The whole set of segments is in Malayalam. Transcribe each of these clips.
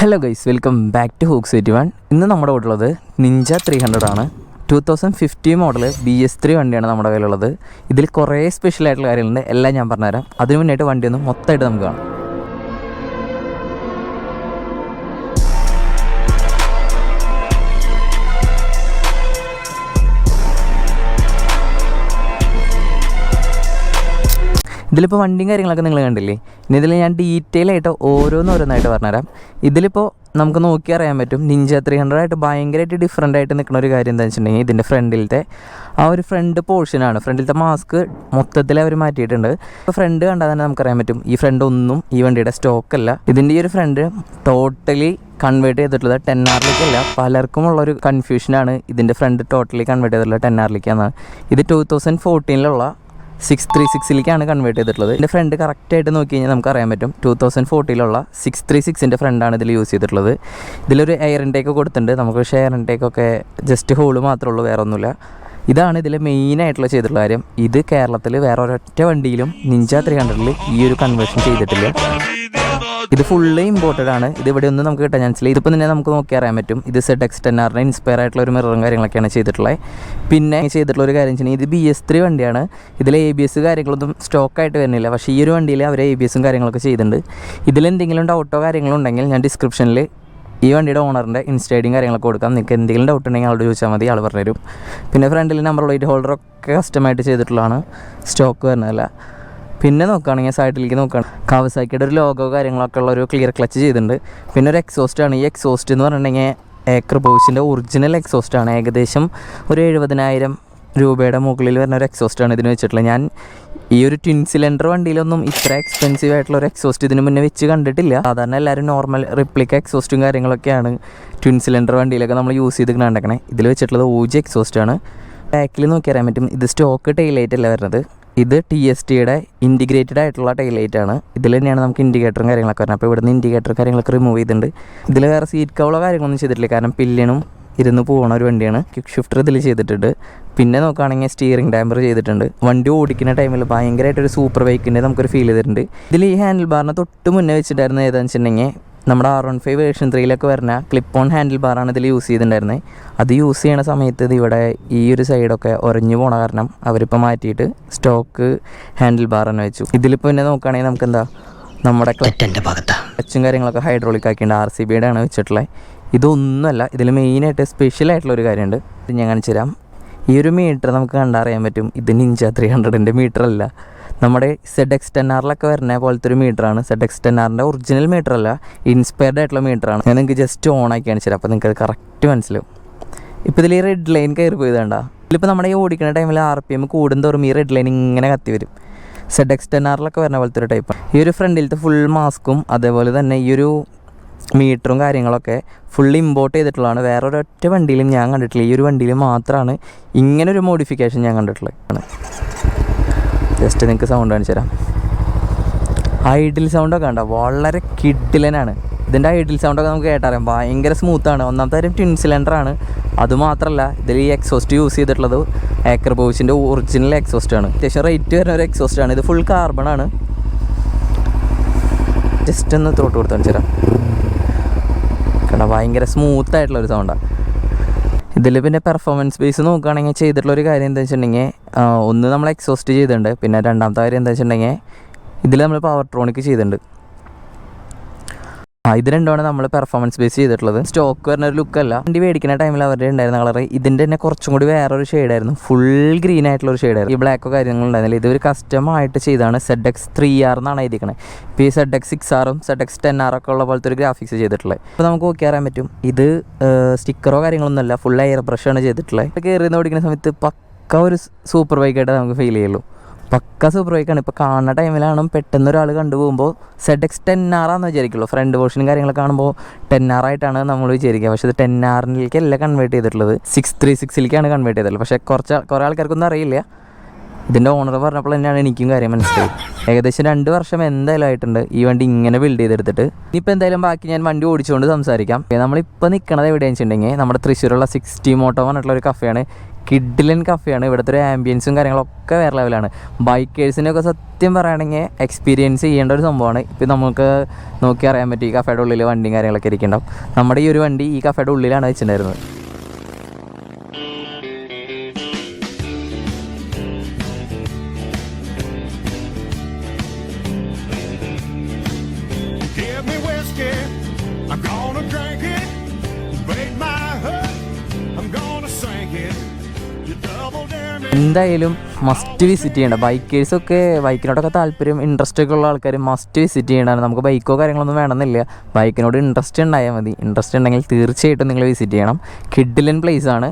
Hello guys, welcome back to Hooks 81. ഇന്ന് നമ്മുടെ കൂടെയുള്ളത് നിഞ്ച 300 ആണ്. 2015 മോഡൽ BS3 വണ്ടിയാണ് നമ്മുടെ കയ്യിലുള്ളത്. ഇതിൽ കുറേ സ്പെഷ്യൽ ആയിട്ടുള്ള കാര്യങ്ങളുണ്ട്, എല്ലാം ഞാൻ പറഞ്ഞുതരാം. അതിനു മുന്നായിട്ട് വണ്ടി ഒന്ന് മൊത്തമായിട്ട് നമുക്ക് കാണാം. ഇതിലിപ്പോൾ വണ്ടിയും കാര്യങ്ങളൊക്കെ നിങ്ങൾ കണ്ടില്ലേ. ഇനി ഇതിൽ ഞാൻ ഡീറ്റെയിൽ ആയിട്ട് ഓരോന്നായിട്ട് പറഞ്ഞുതരാം. ഇതിലിപ്പോൾ നമുക്ക് നോക്കി അറിയാൻ പറ്റും നിഞ്ച 300 ആയിട്ട് ഭയങ്കരമായിട്ട് ഡിഫറെൻ്റ് ആയിട്ട് നിൽക്കുന്ന ഒരു കാര്യം എന്താണെന്ന് വെച്ചിട്ടുണ്ടെങ്കിൽ ഇതിൻ്റെ ഫ്രണ്ടിലത്തെ ആ ഒരു ഫ്രണ്ട് പോർഷനാണ്. ഫ്രണ്ടിലത്തെ മാസ്ക് മൊത്തത്തിൽ അവർ മാറ്റിയിട്ടുണ്ട്. ഇപ്പോൾ ഫ്രണ്ട് കണ്ടാൽ തന്നെ നമുക്കറിയാൻ പറ്റും ഈ ഫ്രണ്ട് ഒന്നും ഈ വണ്ടിയുടെ സ്റ്റോക്കല്ല. ഇതിൻ്റെ ഈ ഒരു ഫ്രണ്ട് ടോട്ടലി കൺവേർട്ട് ചെയ്തിട്ടുള്ളത് 10R പലർക്കും ഉള്ളൊരു കൺഫ്യൂഷനാണ്. ഇതിൻ്റെ ഫ്രണ്ട് ടോട്ടലി കൺവേർട്ട് ചെയ്തിട്ടുള്ളത് 10R ഇത് 2014 636 കൺവേർട്ട് ചെയ്തിട്ടുള്ളത്. ഇതിൻ്റെ ഫ്രണ്ട് കറക്റ്റായിട്ട് നോക്കി കഴിഞ്ഞാൽ നമുക്ക് അറിയാൻ പറ്റും 2014 636 ഫ്രണ്ടാണ് ഇതിൽ യൂസ് ചെയ്തിട്ടുള്ളത്. ഇതിലൊരു എയർ ഇൻടേക്ക് കൊടുത്തിട്ടുണ്ട്. നമുക്ക് എയർ ഇൻടേക്കൊക്കെ ജസ്റ്റ് ഹോള് മാത്രമേ ഉള്ളൂ, വേറെ ഒന്നുമില്ല. ഇതാണ് ഇതിൽ മെയിനായിട്ടുള്ള ചെയ്തിട്ടുള്ള കാര്യം. ഇത് കേരളത്തിൽ വേറെ ഒരൊറ്റ വണ്ടിയിലും നിഞ്ച 300 ഈ ഒരു കൺവേർഷൻ ചെയ്തിട്ടില്ല. ഇത് ഫുള്ള് ഇമ്പോർട്ടഡ് ആണ്. ഇത് ഇവിടെ ഒന്നും നമുക്ക് കിട്ടാൻ ചാൻസില്ല. ഇതിപ്പോൾ തന്നെ നമുക്ക് നോക്കി അറിയാൻ പറ്റും. ഇത് ZX10R ഇൻസ്പയർ ആയിട്ടുള്ള ഒരു മിററും കാര്യങ്ങളൊക്കെയാണ് ചെയ്തിട്ടുള്ളത്. പിന്നെ ചെയ്തിട്ടുള്ള ഒരു കാര്യം വെച്ചാൽ ഇത് BS3 വണ്ടിയാണ്. ഇതിൽ ABS കാര്യങ്ങളൊന്നും സ്റ്റോക്കായിട്ട് വരുന്നില്ല. പക്ഷേ ഈ ഒരു വണ്ടിയിൽ അവർ ABSും കാര്യങ്ങളൊക്കെ ചെയ്തിട്ടുണ്ട്. ഇതിലെന്തെങ്കിലും ഡൗട്ടോ കാര്യങ്ങളോ ഉണ്ടെങ്കിൽ ഞാൻ ഡിസ്ക്രിപ്ഷനിൽ ഈ വണ്ടിയുടെ ഓണറിൻ്റെ ഇൻസ്റ്റൈഡിയും കാര്യങ്ങളൊക്കെ കൊടുക്കാം. നിങ്ങൾക്ക് എന്തെങ്കിലും ഡൗട്ട് ഉണ്ടെങ്കിൽ ആളോട് ചോദിച്ചാൽ മതി, ആൾ പറഞ്ഞുതരും. പിന്നെ ഫ്രണ്ടിൽ നമ്പർ പ്ലേറ്റ് ഹോൾഡറൊക്കെ കസ്റ്റമായിട്ട് ചെയ്തിട്ടുള്ളതാണ്, സ്റ്റോക്ക് വരുന്നതല്ല. പിന്നെ നോക്കുകയാണെങ്കിൽ സൈഡിലേക്ക് നോക്കുകയാണെങ്കിൽ കാവസാക്കിയുടെ ഒരു ലോഗോ കാര്യങ്ങളൊക്കെ ഉള്ള ഒരു ക്ലിയർ ക്ലച്ച് ചെയ്തിട്ടുണ്ട്. പിന്നെ ഒരു എക്സോസ്റ്റാണ്. ഈ എക്സോസ്റ്റ് എന്ന് പറഞ്ഞിട്ടുണ്ടെങ്കിൽ ഏക്കർ ബോയ്സിൻ്റെ ഒറിജിനൽ എക്സോസ്റ്റാണ്. ഏകദേശം ഒരു 70,000 രൂപയുടെ മുകളിൽ വരുന്ന ഒരു എക്സോസ്റ്റാണ് ഇതിന് വെച്ചിട്ടുള്ളത്. ഞാൻ ഈ ഒരു ട്വിൻ സിലിണ്ടർ വണ്ടിയിലൊന്നും ഇത്ര എക്സ്പെൻസീവ് ആയിട്ടുള്ള ഒരു എക്സോസ്റ്റ് ഇതിന് മുന്നേ വെച്ച് കണ്ടിട്ടില്ല. സാധാരണ എല്ലാവരും നോർമൽ റിപ്ലിക്ക എക്സോസ്റ്റും കാര്യങ്ങളൊക്കെയാണ് ട്വിൻ സിലിണ്ടർ വണ്ടിയിലൊക്കെ നമ്മൾ യൂസ് ചെയ്ത് കണ്ടേക്കണേ. ഇതിൽ വെച്ചിട്ടുള്ളത് OG എക്സോസ്റ്റാണ്. ബാക്കിൽ നോക്കി അറിയാൻ പറ്റും ഇത് സ്റ്റോക്ക് ടൈലൈറ്റ് അല്ല വരുന്നത്. ഇത് TSTയുടെ ഇൻറ്റിഗ്രേറ്റഡ് ആയിട്ടുള്ള ടൈലൈറ്റാണ്. ഇതിൽ തന്നെയാണ് നമുക്ക് ഇൻഡിക്കേറ്ററും കാര്യങ്ങളൊക്കെ വരുന്നത്. അപ്പോൾ ഇവിടുന്ന് ഇൻഡിക്കേറ്റർ കാര്യങ്ങളൊക്കെ റിമൂവ് ചെയ്തിട്ടുണ്ട്. ഇതിൽ വേറെ സീറ്റ് കവളോ കാര്യങ്ങളൊന്നും ചെയ്തിട്ടില്ല, കാരണം പില്ലിനും ഇരുന്ന് പോകുന്ന ഒരു വണ്ടിയാണ്. ക്വിക്ക് ഷിഫ്റ്റർ ഇതിൽ ചെയ്തിട്ടുണ്ട്. പിന്നെ നോക്കുകയാണെങ്കിൽ സ്റ്റിയറിംഗ് ഡാമ്പർ ചെയ്തിട്ടുണ്ട്. വണ്ടി ഓടിക്കുന്ന ടൈമിൽ ഭയങ്കരമായിട്ടൊരു സൂപ്പർ ബൈക്കിൻ്റെ നമുക്കൊരു ഫീൽ ചെയ്തിട്ടുണ്ട്. ഇതിൽ ഈ ഹാൻഡിൽ ബാറിന് തൊട്ട് മുന്നേ വെച്ചിട്ടായിരുന്നു ഏതാണെന്ന് വെച്ചിട്ടുണ്ടെങ്കിൽ നമ്മുടെ R15 വേർഷൻ 3 വരുന്ന ക്ലിപ്പ് ഓൺ ഹാൻഡിൽ ബാറാണ് ഇതിൽ യൂസ് ചെയ്തിട്ടുണ്ടായിരുന്നത്. അത് യൂസ് ചെയ്യണ സമയത്ത് ഇവിടെ ഈ ഒരു സൈഡൊക്കെ ഉറഞ്ഞു പോണ കാരണം അവരിപ്പോൾ മാറ്റിയിട്ട് സ്റ്റോക്ക് ഹാൻഡിൽ ബാർ തന്നെ വെച്ചു. ഇതിലിപ്പോൾ പിന്നെ നോക്കുകയാണെങ്കിൽ നമുക്ക് എന്താ നമ്മുടെ ക്ലച്ചും കാര്യങ്ങളൊക്കെ ഹൈഡ്രോളിക് ആക്കിയിട്ട് RCBയുടെ ആണ് വെച്ചിട്ടുള്ളത്. ഇതൊന്നുമല്ല, ഇതിൽ മെയിനായിട്ട് സ്പെഷ്യലായിട്ടുള്ളൊരു കാര്യമുണ്ട്. ഇത് ഞാൻ കാണിച്ചു തരാം. ഈ ഒരു മീറ്റർ നമുക്ക് കണ്ടറിയാൻ പറ്റും ഇത് നിഞ്ച 300 മീറ്റർ അല്ല, നമ്മുടെ ZX10R വരുന്ന പോലത്തെ ഒരു മീറ്ററാണ്. ZX10R ഒറിജിനൽ മീറ്റർ അല്ല, ഇൻസ്പയർഡ് ആയിട്ടുള്ള മീറ്ററാണ്. ഞാൻ നിങ്ങൾക്ക് ജസ്റ്റ് ഓൺ ആക്കി കാണിച്ചു തരാം, അപ്പോൾ നിങ്ങൾക്ക് കറക്റ്റ് മനസ്സിലാവും. ഇപ്പോൾ ഇതിൽ ഈ റെഡ് ലൈൻ കയറി പോയതാണ്ടാ. ഇതിലിപ്പോൾ നമ്മുടെ ഈ ഓടിക്കുന്ന ടൈമിൽ RPM കൂടുന്തോറും ഈ റെഡ് ലൈൻ ഇങ്ങനെ കത്തി വരും. ZX10R വരുന്ന പോലത്തെ ഒരു ടൈപ്പാണ്. ഈ ഒരു ഫ്രണ്ടിലത്തെ ഫുൾ മാസ്കും അതേപോലെ തന്നെ ഈ ഒരു മീറ്ററും കാര്യങ്ങളൊക്കെ ഫുൾ ഇമ്പോർട്ട് ചെയ്തിട്ടുള്ളതാണ്. വേറെ ഒരൊറ്റ വണ്ടിയിലും ഞാൻ കണ്ടിട്ടില്ല. ഈ ഒരു വണ്ടിയിൽ മാത്രമാണ് ഇങ്ങനൊരു മോഡിഫിക്കേഷൻ ഞാൻ കണ്ടിട്ടുള്ളത്. ജസ്റ്റ് നിങ്ങൾക്ക് സൗണ്ട് കാണിച്ചു തരാം. ഐഡിൽ സൗണ്ടൊക്കെ ഉണ്ടോ, വളരെ കിഡിലനാണ്. ഇതിൻ്റെ ഐഡിൽ സൗണ്ടൊക്കെ നമുക്ക് കേട്ടറിയാം, ഭയങ്കര സ്മൂത്താണ്. ഒന്നാമത്തെ കാര്യം ട്വിൻ സിലിണ്ടറാണ്. അതുമാത്രമല്ല ഇതിൽ ഈ എക്സോസ്റ്റ് യൂസ് ചെയ്തിട്ടുള്ളത് ഏക്കർ ബോയ്സിൻ്റെ ഒറിജിനൽ എക്സോസ്റ്റാണ്. അത്യാവശ്യം റേറ്റ് വരുന്ന ഒരു എക്സോസ്റ്റാണ്. ഇത് ഫുൾ കാർബണാണ്. ജസ്റ്റ് ഒന്ന് ത്രോട്ട് കൊടുത്ത് കാണിച്ചു തരാം. കണ്ടോ, ഭയങ്കര സ്മൂത്തായിട്ടുള്ളൊരു സൗണ്ടാണ്. ഇതിൽ പിന്നെ പെർഫോമൻസ് ബേസ് നോക്കുകയാണെങ്കിൽ ചെയ്തിട്ടുള്ളൊരു കാര്യം എന്താ വെച്ചിട്ടുണ്ടെങ്കിൽ ഒന്ന് നമ്മൾ എക്സോസ്റ്റ് ചെയ്തിട്ടുണ്ട്. പിന്നെ രണ്ടാമത്തെ കാര്യം എന്താ വെച്ചിട്ടുണ്ടെങ്കിൽ ഇതിൽ നമ്മൾ പവർ ട്രോണിക് ചെയ്തിട്ടുണ്ട്. ഇത് രണ്ടുമാണ് നമ്മൾ പെർഫോമൻസ് ബേസ് ചെയ്തിട്ടുള്ളത്. സ്റ്റോക്ക് വരുന്ന ഒരു ലുക്കല്ല. വണ്ടി മേടിക്കുന്ന ടൈമിൽ അവരുടെ ഉണ്ടായിരുന്ന കളർ ഇതിൻ്റെ തന്നെ കുറച്ചും കൂടി വേറൊരു ഷെയ്ഡായിരുന്നു. ഫുൾ ഗ്രീൻ ആയിട്ടുള്ള ഒരു ഷെയ്ഡായിരുന്നു. ഈ ബ്ലാക്കോ കാര്യങ്ങളുണ്ടായിരുന്നില്ല. ഇതൊരു കസ്റ്റമായിട്ട് ചെയ്താണ്. ZX3R എന്നാണ് എഴുതിക്കണത്. ഇപ്പോൾ ഈ ZX6Rഉം ZX10R ഉള്ള പോലത്തെ ഒരു ഗ്രാഫിക്സ് ചെയ്തിട്ടുള്ളത്. അപ്പോൾ നമുക്ക് നോക്കി അറിയാൻ പറ്റും ഇത് സ്റ്റിക്കറോ കാര്യങ്ങളൊന്നുമല്ല, ഫുൾ എയർ ബ്രഷാണ് ചെയ്തിട്ടുള്ളത്. കയറി ഓടിക്കുന്ന സമയത്ത് പക്ക ഒരു സൂപ്പർ ബൈക്കായിട്ട് നമുക്ക് ഫീൽ ചെയ്യുള്ളൂ. പക്ക സൂപ്പർ ബൈക്കാണ്. ഇപ്പോൾ കാണുന്ന ടൈമിലാണ് പെട്ടെന്ന് ഒരാൾ കണ്ടുപോകുമ്പോൾ ZX10R വിചാരിക്കുള്ളൂ. ഫ്രണ്ട് പോർഷനും കാര്യങ്ങളൊക്കെ കാണുമ്പോൾ 10R ആയിട്ടാണ് നമ്മൾ വിചാരിക്കുക. പക്ഷേ ഇത് 10Rലേക്കല്ല കൺവേർട്ട് ചെയ്തിട്ടുള്ളത്, 636 കൺവേർട്ട് ചെയ്തിട്ടുള്ളത്. പക്ഷേ കുറേ ആൾക്കാർക്കൊന്നും അറിയില്ല. ഇതിൻ്റെ ഓണർ പറഞ്ഞപ്പോൾ തന്നെയാണ് എനിക്കും കാര്യം മനസ്സിലായി. ഏകദേശം 2 വർഷം എന്തായാലും ആയിട്ടുണ്ട് ഈ വണ്ടി ഇങ്ങനെ ബിൽഡ് ചെയ്തെടുത്തിട്ട്. ഇനിയിപ്പോൾ എന്തായാലും ബാക്കി ഞാൻ വണ്ടി ഓടിച്ചുകൊണ്ട് സംസാരിക്കാം. നമ്മളിപ്പോൾ നിൽക്കണത് എവിടെയാണെന്ന് വെച്ചിട്ടുണ്ടെങ്കിൽ നമ്മുടെ തൃശ്ശൂരുള്ള 60 മോട്ടോ പറഞ്ഞിട്ടുള്ള ഒരു കഫേയാണ്. കിഡിലൻ കഫേയാണ്. ഇവിടുത്തെ ഒരു ആംബിയൻസും കാര്യങ്ങളൊക്കെ വേറെ ലെവലാണ്. ബൈക്കേഴ്സിനൊക്കെ സത്യം പറയുകയാണെങ്കിൽ എക്സ്പീരിയൻസ് ചെയ്യേണ്ട ഒരു സംഭവമാണ്. ഇപ്പോൾ നമുക്ക് നോക്കി അറിയാൻ പറ്റും ഈ കഫേയുടെ ഉള്ളിൽ വണ്ടിയും കാര്യങ്ങളൊക്കെ ഇരിക്കുന്നുണ്ടാവും. നമ്മുടെ ഈ ഒരു വണ്ടി ഈ കഫേയുടെ ഉള്ളിലാണ് വെച്ചിട്ടുണ്ടായിരുന്നത്. എന്തായാലും മസ്റ്റ് വിസിറ്റ് ചെയ്യേണ്ട ബൈക്കേഴ്സൊക്കെ, ബൈക്കിനോടൊക്കെ താല്പര്യം ഇൻട്രസ്റ്റ് ഒക്കെ ഉള്ള ആൾക്കാർ മസ്റ്റ് വിസിറ്റ് ചെയ്യേണ്ടതാണ്. നമുക്ക് ബൈക്കോ കാര്യങ്ങളൊന്നും വേണമെന്നില്ല, ബൈക്കിനോട് ഇൻട്രസ്റ്റ് ഉണ്ടായാൽ മതി. ഇൻട്രസ്റ്റ് ഉണ്ടെങ്കിൽ തീർച്ചയായിട്ടും നിങ്ങൾ വിസിറ്റ് ചെയ്യണം. കിഡിലൻ പ്ലേസാണ്,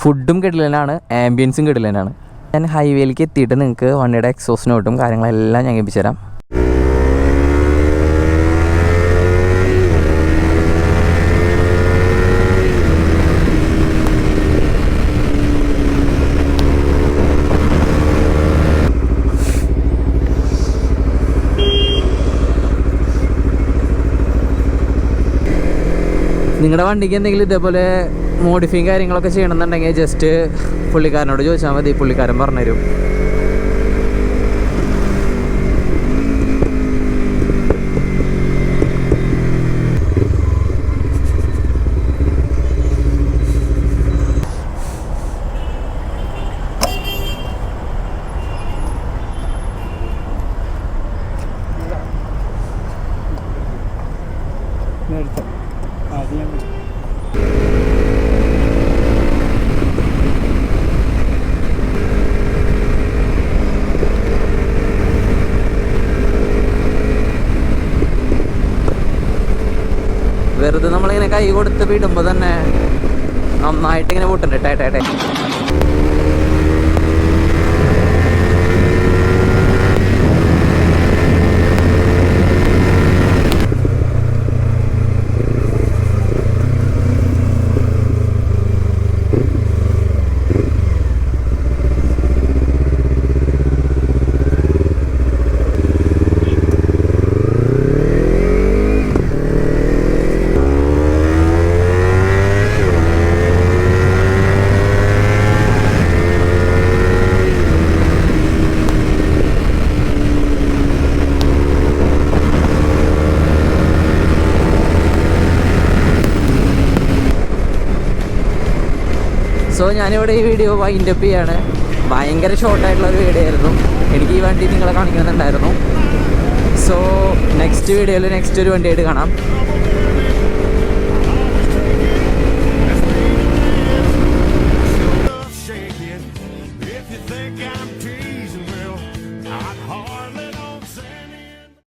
ഫുഡും കിഡിലനാണ്, ആംബിയൻസും കിഡിലനാണ്. ഞാൻ ഹൈവേയിലേക്ക് എത്തിയിട്ട് നിങ്ങൾക്ക് വണ്ടിയുടെ എക്സോസ് നോട്ടും കാര്യങ്ങളെല്ലാം ഞാൻ കേൾപ്പിച്ചു തരാം. നിങ്ങളുടെ വണ്ടിക്ക് എന്തെങ്കിലും ഇതേപോലെ മോഡിഫൈയും കാര്യങ്ങളൊക്കെ ചെയ്യണമെന്നുണ്ടെങ്കിൽ ജസ്റ്റ് പുള്ളിക്കാരനോട് ചോദിച്ചാൽ മതി, പുള്ളിക്കാരൻ പറഞ്ഞുതരും. വെറുതെ നമ്മളിങ്ങനെ കൈ കൊടുത്ത് വിടുമ്പോൾ തന്നെ നന്നായിട്ട് ഇങ്ങനെ പൊട്ടുണ്ട് ടേ. സോ ഞാനിവിടെ ഈ വീഡിയോ വൈൻഡപ്പ് ചെയ്യാണ്. ഭയങ്കര ഷോർട്ടായിട്ടുള്ളൊരു വീഡിയോ ആയിരുന്നു. എനിക്ക് ഈ വണ്ടി നിങ്ങളെ കാണിക്കുന്നുണ്ടായിരുന്നു. സോ നെക്സ്റ്റ് വീഡിയോയിൽ നെക്സ്റ്റ് ഒരു വണ്ടിയായിട്ട് കാണാം.